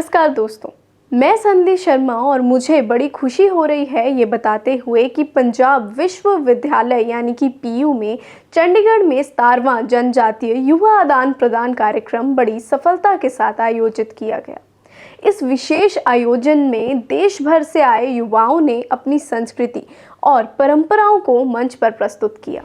नमस्कार दोस्तों, मैं संधि शर्मा और मुझे बड़ी खुशी हो रही है ये बताते हुए कि पंजाब विश्वविद्यालय यानी कि पीयू में चंडीगढ़ में 17वां जनजातीय युवा आदान प्रदान कार्यक्रम बड़ी सफलता के साथ आयोजित किया गया। इस विशेष आयोजन में देश भर से आए युवाओं ने अपनी संस्कृति और परंपराओं को मंच पर प्रस्तुत किया।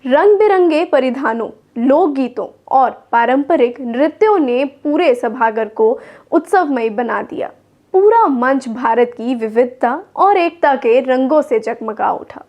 रंग बिरंगे परिधानों, लोकगीतों और पारंपरिक नृत्यों ने पूरे सभागार को उत्सवमय बना दिया। पूरा मंच भारत की विविधता और एकता के रंगों से जगमगा उठा।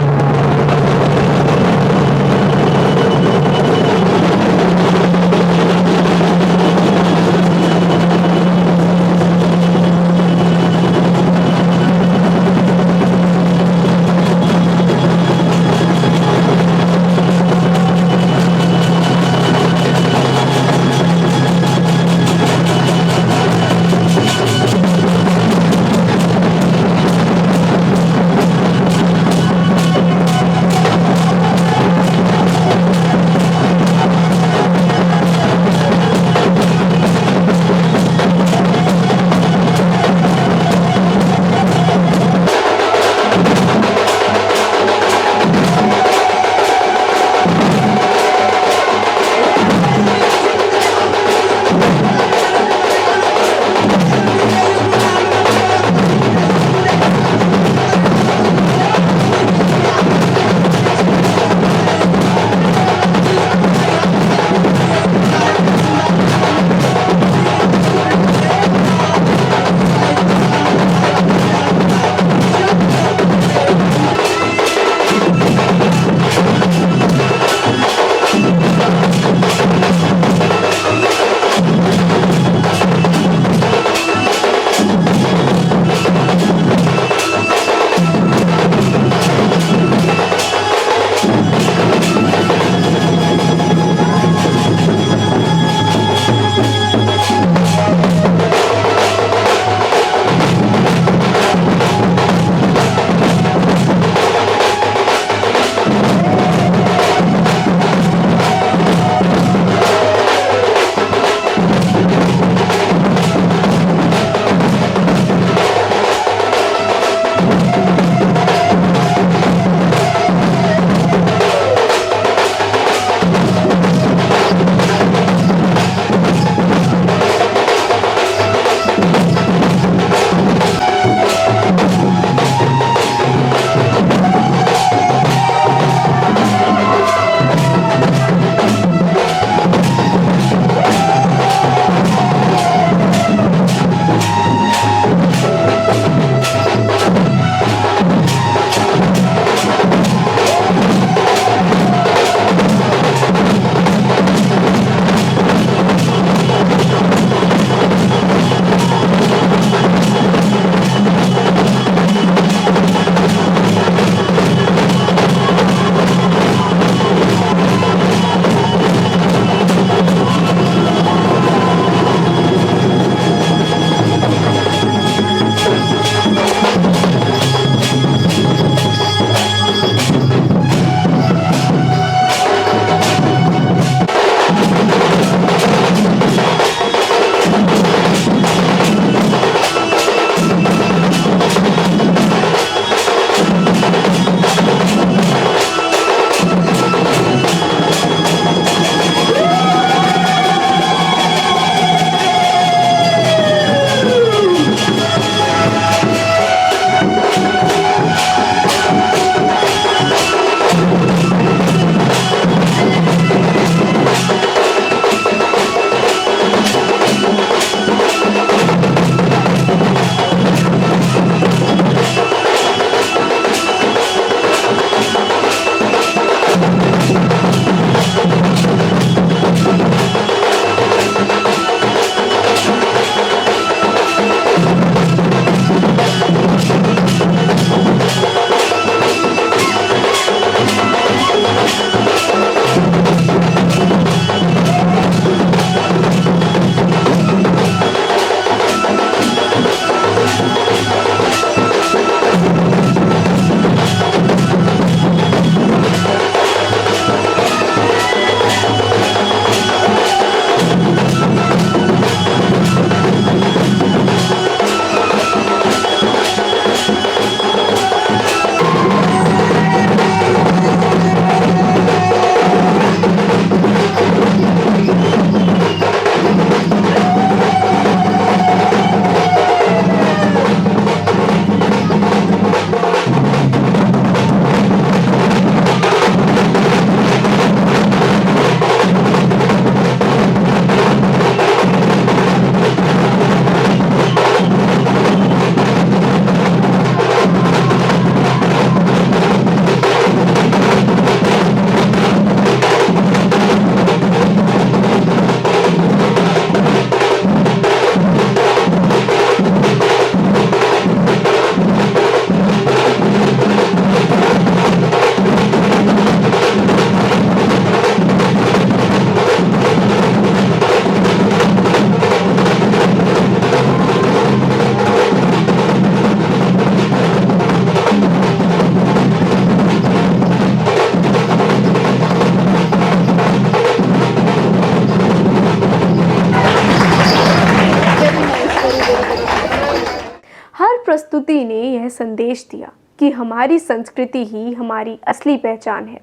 जी ने यह संदेश दिया कि हमारी संस्कृति ही हमारी असली पहचान है।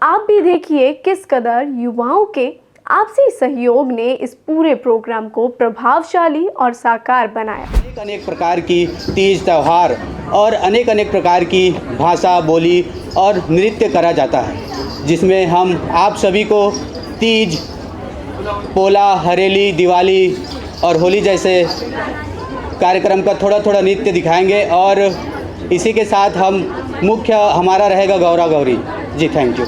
आप भी देखिए किस कदर युवाओं के आपसी सहयोग ने इस पूरे प्रोग्राम को प्रभावशाली और साकार बनाया। अनेक प्रकार की तीज त्यौहार और अनेक प्रकार की भाषा, बोली और नृत्य करा जाता है, जिसमें हम आप सभी को तीज, पोला, हरेली, दिवाली और होली जैसे कार्यक्रम का थोड़ा नृत्य दिखाएंगे और इसी के साथ हम मुख्य हमारा रहेगा गौरा गौरी जी। Thank you.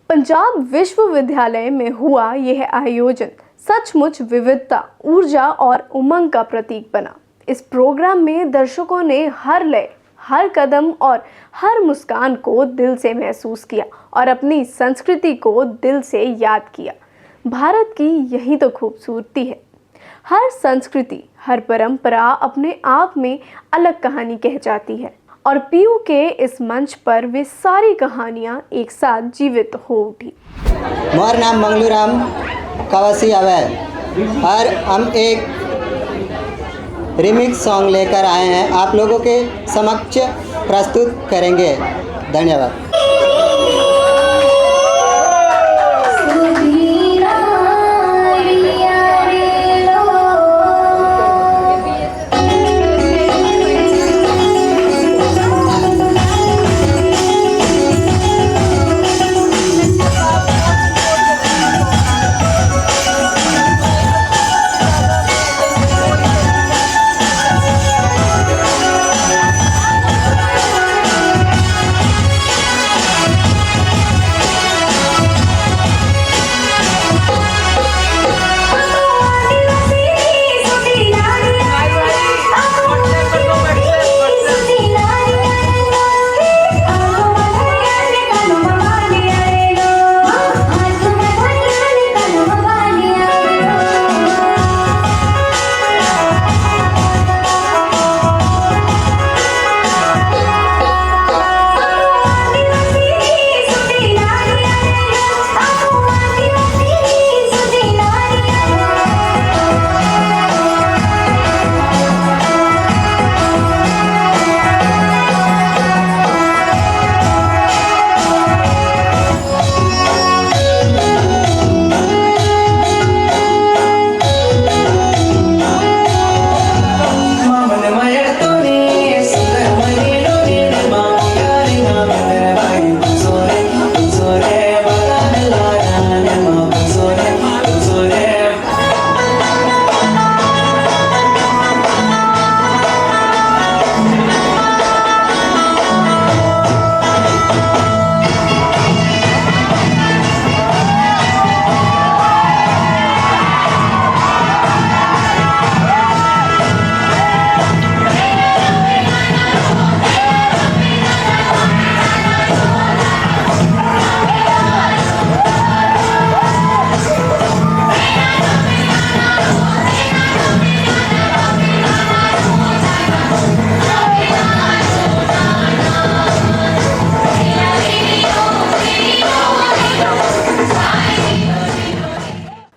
पंजाब विश्वविद्यालय में हुआ यह आयोजन सचमुच विविधता, ऊर्जा और उमंग का प्रतीक बना। इस प्रोग्राम में दर्शकों ने हर लय, हर कदम और हर मुस्कान को दिल से महसूस किया और अपनी संस्कृति को दिल से याद किया। भारत की यही तो खूबसूरती है। हर संस्कृति, हर परंपरा अपने आप में अलग कहानी कह जाती है और पीयू के इस मंच पर वे सारी कहानियां एक साथ जीवित हो उठी। मोर नाम मंगलूराम कवासी अवै और हम एक रिमिक्स सॉन्ग लेकर आए हैं, आप लोगों के समक्ष प्रस्तुत करेंगे। धन्यवाद।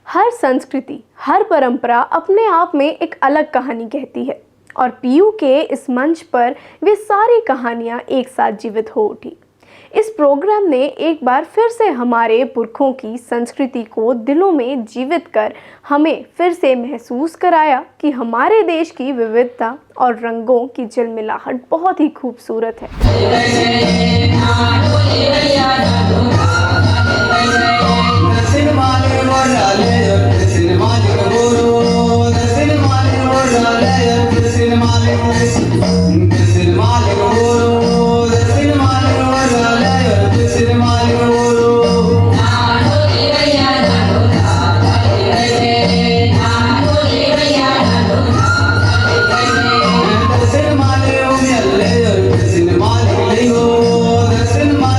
हर संस्कृति, हर परंपरा अपने आप में एक अलग कहानी कहती है और पीयू के इस मंच पर वे सारी कहानियां एक साथ जीवित हो उठी। इस प्रोग्राम ने एक बार फिर से हमारे पुरखों की संस्कृति को दिलों में जीवित कर हमें फिर से महसूस कराया कि हमारे देश की विविधता और रंगों की झिलमिलाहट बहुत ही खूबसूरत है। दर्शन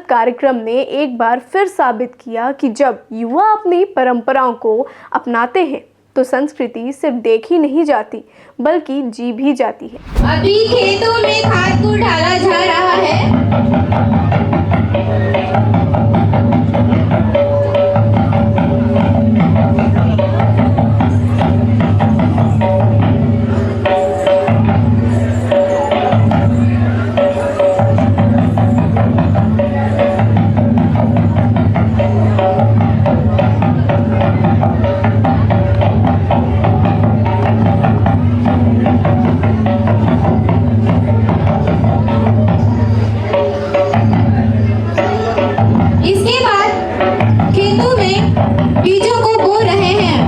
कार्यक्रम ने एक बार फिर साबित किया कि जब युवा अपनी परंपराओं को अपनाते हैं तो संस्कृति सिर्फ देखी नहीं जाती बल्कि जी भी जाती है। अभी खेतों में खाद को डाला जा रहा है। इसके बाद खेतों में बीजों को बो रहे हैं।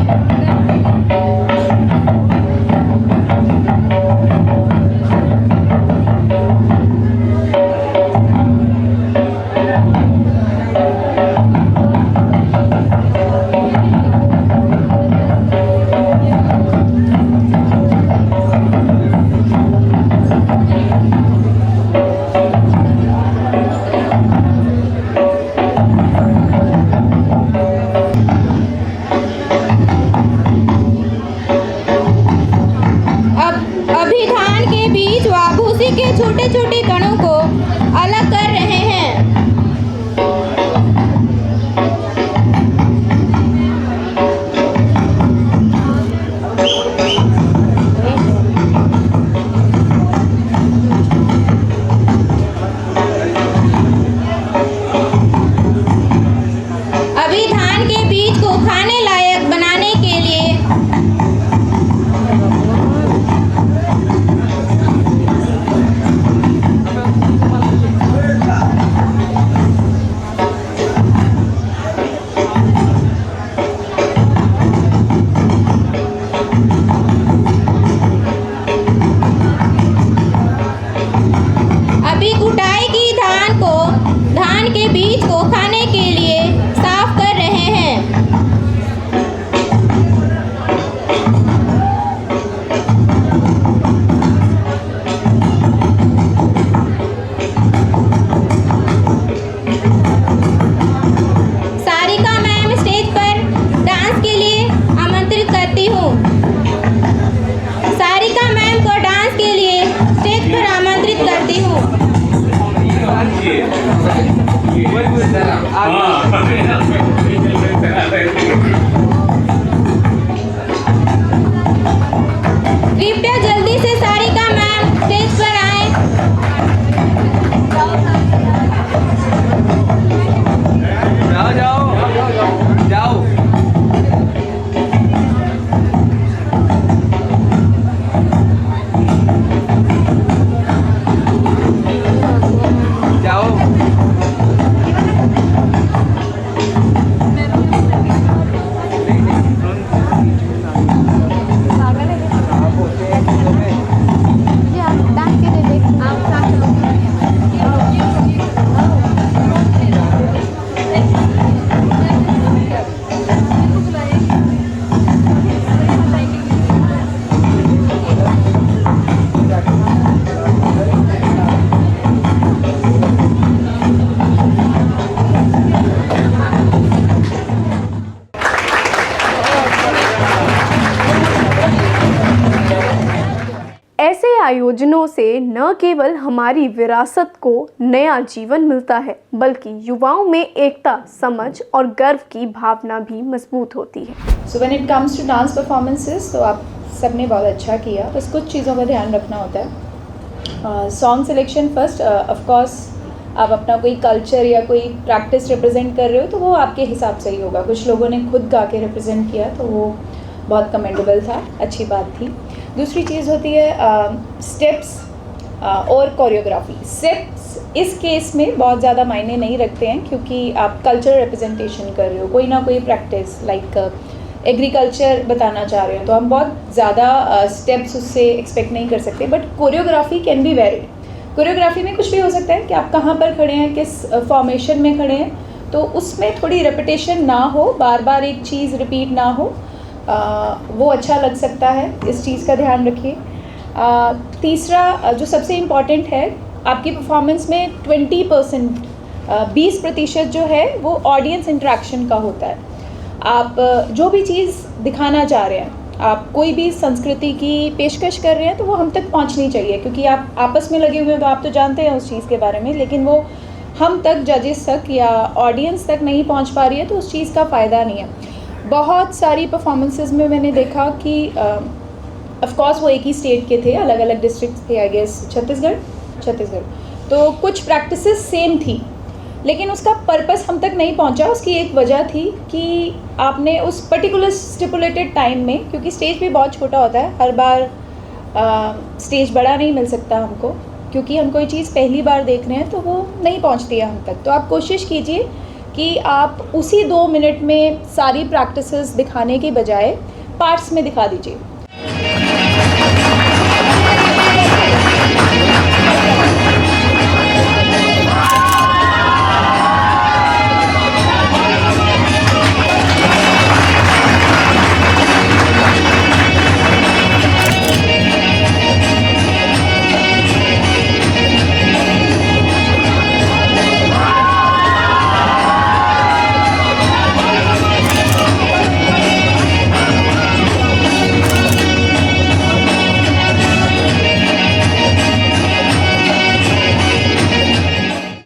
अभी धान के बीज व भूसी के छोटे छोटे कणों को अलग कर रहे हैं। अभी धान के बीज को खाने लायक बनाने के लिए अभी कुटाई की धान के बीज को खाने के लिए साफ कर रहे हैं। सारिका मैम स्टेज पर डांस के लिए आमंत्रित करती हूँ। सारिका मैम को डांस के लिए स्टेज पर आमंत्रित करती हूँ। कृपया जल्दी से सारिका मैम स्टेज पर आए। जाओ। ऐसे आयोजनों से न केवल हमारी विरासत को नया जीवन मिलता है बल्कि युवाओं में एकता, समझ और गर्व की भावना भी मजबूत होती है। So when it comes to dance performances तो आप सबने बहुत अच्छा किया, बस कुछ चीज़ों का ध्यान रखना होता है। Song selection first, of course आप अपना कोई कल्चर या कोई प्रैक्टिस रिप्रेजेंट कर रहे हो तो वो आपके हिसाब से ही होगा। कुछ लोगों ने खुद गा के रिप्रेजेंट किया तो वो बहुत कमेंडेबल था, अच्छी बात थी। दूसरी चीज़ होती है स्टेप्स और कोरियोग्राफी। स्टेप्स इस केस में बहुत ज़्यादा मायने नहीं रखते हैं क्योंकि आप कल्चर रिप्रेजेंटेशन कर रहे हो, कोई ना कोई प्रैक्टिस लाइक एग्रीकल्चर बताना चाह रहे हो तो हम बहुत ज़्यादा स्टेप्स उससे एक्सपेक्ट नहीं कर सकते। But choreography can be varied. Choreography में कुछ भी हो सकता है कि आप कहाँ पर खड़े हैं, किस फॉर्मेशन में खड़े हैं, तो उसमें थोड़ी रेपिटेशन ना हो, बार बार एक चीज़ रिपीट ना हो, वो अच्छा लग सकता है। इस चीज़ का ध्यान रखिए। तीसरा जो सबसे इम्पॉर्टेंट है, आपकी परफॉर्मेंस में 20% 20% जो है वो ऑडियंस इंटरेक्शन का होता है। आप जो भी चीज़ दिखाना चाह रहे हैं, आप कोई भी संस्कृति की पेशकश कर रहे हैं तो वो हम तक पहुंचनी चाहिए, क्योंकि आप आपस में लगे हुए हैं तो आप तो जानते हैं उस चीज़ के बारे में, लेकिन वो हम तक, जजेस तक या ऑडियंस तक नहीं पहुंच पा रही है तो उस चीज़ का फ़ायदा नहीं है। बहुत सारी परफॉर्मेंसेस में मैंने देखा कि ऑफ कोर्स वो एक ही स्टेट के थे, अलग अलग डिस्ट्रिक्ट थे, आई गेस छत्तीसगढ़, तो कुछ प्रैक्टिसेस सेम थी, लेकिन उसका पर्पस हम तक नहीं पहुंचा। उसकी एक वजह थी कि आपने उस पर्टिकुलर स्टिपुलेटेड टाइम में, क्योंकि स्टेज भी बहुत छोटा होता है, हर बार स्टेज बड़ा नहीं मिल सकता हमको, क्योंकि हम कोई चीज़ पहली बार देख रहे हैं तो वो नहीं पहुंचती है हम तक। तो आप कोशिश कीजिए कि आप उसी 2 मिनट में सारी प्रैक्टिसेस दिखाने के बजाय पार्ट्स में दिखा दीजिए।